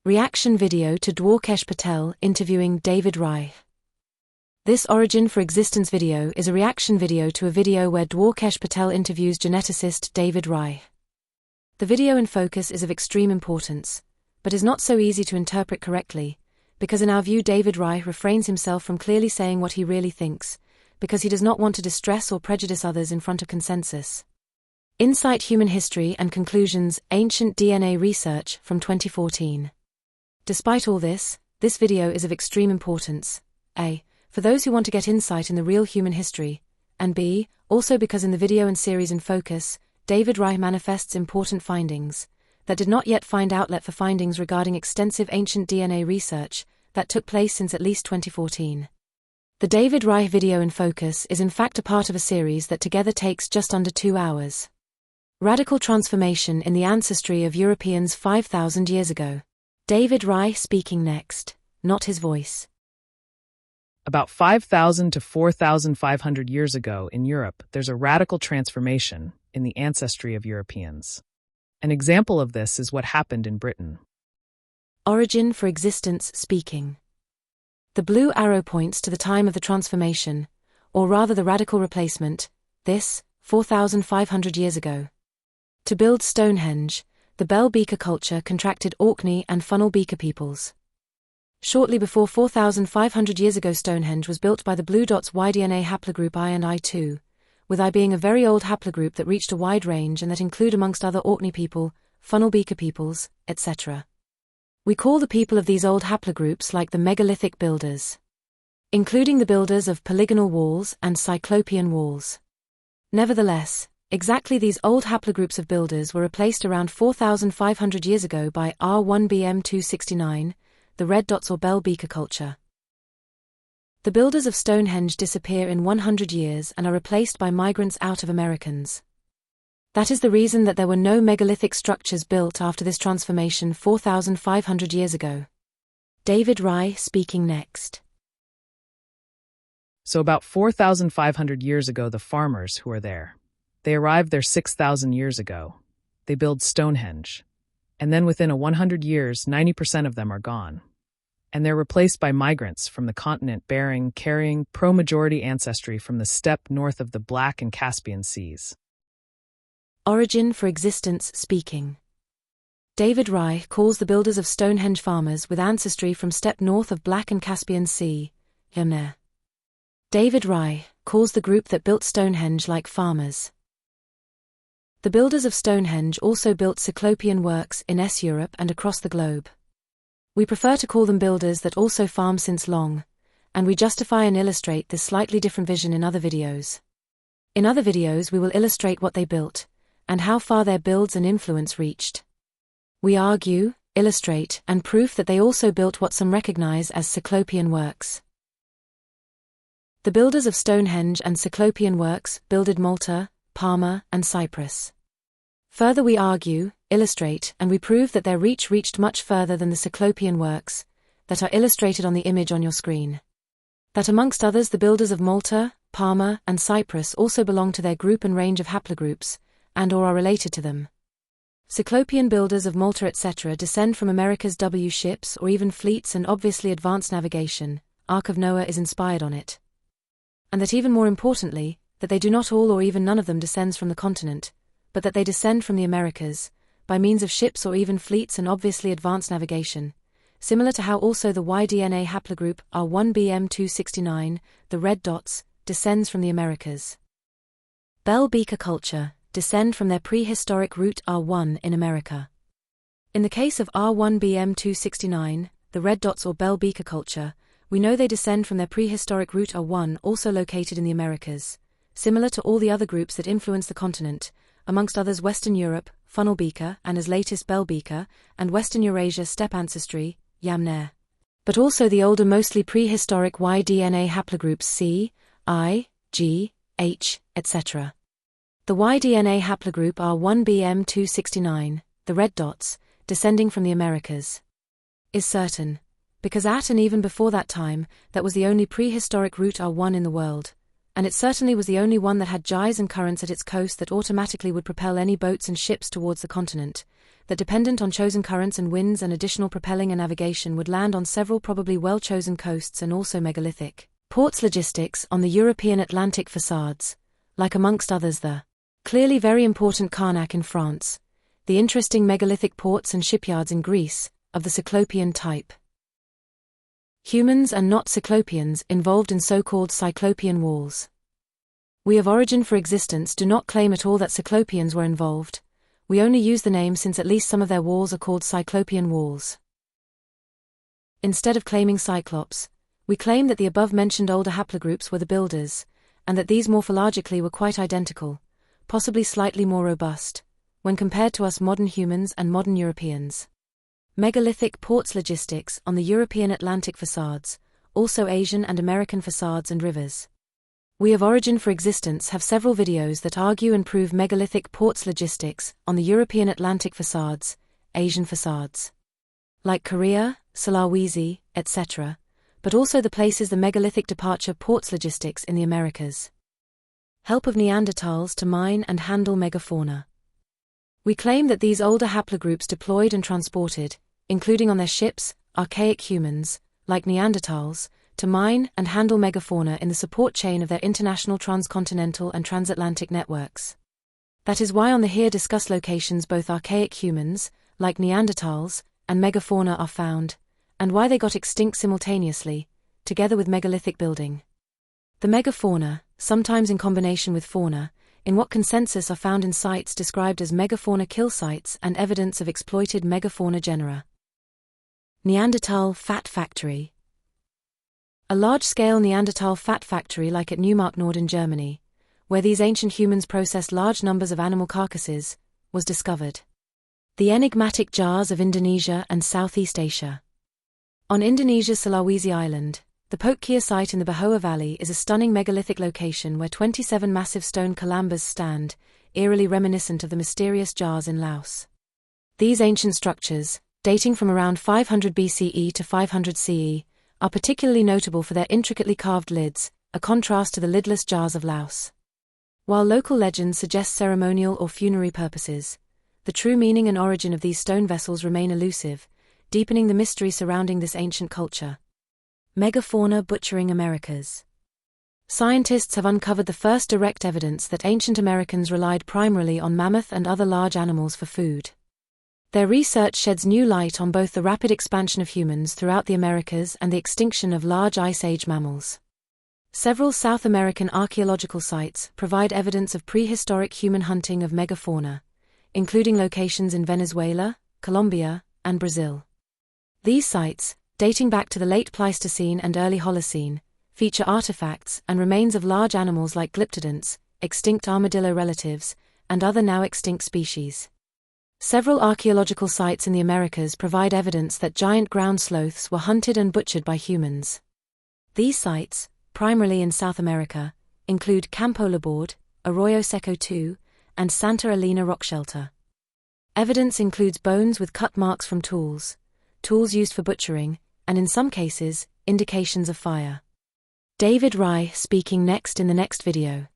Reaction video to Dwarkesh-Patel interviewing David-Reich. This Origin for Existence video is a reaction video to a video where Dwarkesh-Patel interviews geneticist David-Reich. The video in focus is of extreme importance, but is not so easy to interpret correctly, because in our view David-Reich refrains himself from clearly saying what he really thinks, because he does not want to distress or prejudice others in front of consensus. Insight Human History and Conclusions Ancient DNA Research from 2014. Despite all this video is of extreme importance, A, for those who want to get insight in the real human history, and B, also because in the video and series in focus, David-Reich manifests important findings that did not yet find outlet for findings regarding extensive ancient DNA research that took place since at least 2014. The David-Reich video in focus is in fact a part of a series that together takes just under 2 hours. Radical transformation in the ancestry of Europeans 5,000 years ago. David-Reich speaking next, not his voice. About 5,000 to 4,500 years ago in Europe, there's a radical transformation in the ancestry of Europeans. An example of this is what happened in Britain. Origin for Existence speaking. The blue arrow points to the time of the transformation, or rather the radical replacement, this, 4,500 years ago. To build Stonehenge, the Bell-Beaker culture contracted Orkney and Funnel-Beaker peoples. Shortly before 4,500 years ago Stonehenge was built by the blue dots Y-DNA haplogroup I and I2, with I being a very old haplogroup that reached a wide range and that include amongst other Orkney people, Funnel-Beaker peoples, etc. We call the people of these old haplogroups like the Megalithic builders, including the builders of polygonal walls and Cyclopean-Walls. Nevertheless, exactly these old haplogroups of builders were replaced around 4,500 years ago by R1BM269, the red dots or Bell-Beaker culture. The builders of Stonehenge disappear in 100 years and are replaced by migrants out of Americans. That is the reason that there were no megalithic structures built after this transformation 4,500 years ago. David-Reich speaking next. So about 4,500 years ago the farmers who are there. They arrived there 6,000 years ago. They build Stonehenge. And then within 100 years, 90% of them are gone. And they're replaced by migrants from the continent carrying pro-majority ancestry from the steppe north of the Black and Caspian Seas. Origin for Existence speaking. David-Reich calls the builders of Stonehenge farmers with ancestry from steppe north of Black and Caspian Sea, Yamnaya. David-Reich calls the group that built Stonehenge like farmers. The builders of Stonehenge also built Ciclopian-Works in Europe and across the globe. We prefer to call them builders that also farm since long, and we justify and illustrate this slightly different vision in other videos. In other videos we will illustrate what they built, and how far their builds and influence reached. We argue, illustrate, and prove that they also built what some recognize as Ciclopian-Works. The builders of Stonehenge and Ciclopian-Works builded Malta, Palma, and Cyprus. Further we argue, illustrate, and we prove that their reach reached much further than the Ciclopian-Works, that are illustrated on the image on your screen. That amongst others the builders of Malta, Palma, and Cyprus also belong to their group and range of haplogroups, and or are related to them. Ciclopian-Builders of Malta etc. descend from America's W ships or even fleets and obviously advanced navigation, Ark-of-Noah is inspired on it. And that even more importantly, that they do not all or even none of them descends from the continent, but that they descend from the Americas, by means of ships or even fleets and obviously advanced navigation, similar to how also the Y-DNA haplogroup R1BM269, the red dots, descends from the Americas. Bell-Beaker culture, descend from their prehistoric root R1 in America. In the case of R1BM269, the red dots or Bell-Beaker culture, we know they descend from their prehistoric root R1 also located in the Americas, similar to all the other groups that influence the continent, amongst others Western Europe, Funnel-Beaker, and as latest Bell-Beaker, and Western Eurasia steppe ancestry, Yamnaya. But also the older mostly prehistoric Y-DNA haplogroups C, I, G, H, etc. The Y-DNA haplogroup R1BM269, the red dots, descending from the Americas, is certain, because at and even before that time, that was the only prehistoric root R1 in the world, and it certainly was the only one that had gyres and currents at its coast that automatically would propel any boats and ships towards the continent, that dependent on chosen currents and winds and additional propelling and navigation would land on several probably well-chosen coasts and also megalithic ports. Logistics on the European Atlantic-Facades, like amongst others the clearly very important Karnak in France, the interesting megalithic ports and shipyards in Greece, of the Cyclopean type. Humans and not Cyclopeans involved in so-called Cyclopean-Walls. We of origin for existence do not claim at all that Cyclopeans were involved, we only use the name since at least some of their walls are called Cyclopean-Walls. Instead of claiming Cyclops, we claim that the above-mentioned older haplogroups were the builders, and that these morphologically were quite identical, possibly slightly more robust, when compared to us modern humans and modern Europeans. Megalithic ports. Logistics on the European Atlantic-Facades, also Asian and American facades and rivers. We of origin for existence have several videos that argue and prove megalithic ports. Logistics on the European Atlantic-Facades, Asian facades, like Korea, Sulawesi, etc., but also the places the megalithic departure ports. Logistics in the Americas. Help of Neanderthals to mine and handle megafauna. We claim that these older haplogroups deployed and transported, including on their ships, archaic humans, like Neanderthals, to mine and handle megafauna in the support chain of their international transcontinental and transatlantic networks. That is why on the here discussed locations both archaic humans, like Neanderthals, and megafauna are found, and why they got extinct simultaneously, together with megalithic building. The megafauna, sometimes in combination with fauna, in what consensus are found in sites described as megafauna kill sites and evidence of exploited megafauna genera. Neanderthal Fat-Factory. A large-scale Neanderthal Fat-Factory like at Neumarkt in Germany, where these ancient humans processed large numbers of animal carcasses, was discovered. The enigmatic jars of Indonesia and Southeast Asia. On Indonesia's Sulawesi Island, the Pokkia site in the Bahoa Valley is a stunning megalithic location where 27 massive stone kalambas stand, eerily reminiscent of the mysterious jars in Laos. These ancient structures, dating from around 500 BCE to 500 CE, are particularly notable for their intricately carved lids, a contrast to the lidless jars of Laos. While local legends suggest ceremonial or funerary purposes, the true meaning and origin of these stone vessels remain elusive, deepening the mystery surrounding this ancient culture. Megafauna butchering Americas. Scientists have uncovered the first direct evidence that ancient Americans relied primarily on mammoth and other large animals for food. Their research sheds new light on both the rapid expansion of humans throughout the Americas and the extinction of large Ice Age mammals. Several South American archaeological sites provide evidence of prehistoric human hunting of megafauna, including locations in Venezuela, Colombia, and Brazil. These sites, dating back to the late Pleistocene and early Holocene, feature artifacts and remains of large animals like glyptodonts, extinct armadillo relatives, and other now extinct species. Several archaeological sites in the Americas provide evidence that giant ground sloths were hunted and butchered by humans. These sites, primarily in South America, include Campo Laborde, Arroyo Seco II, and Santa Elena Rock Shelter. Evidence includes bones with cut marks from tools used for butchering, and in some cases, indications of fire. David-Reich speaking next in the next video.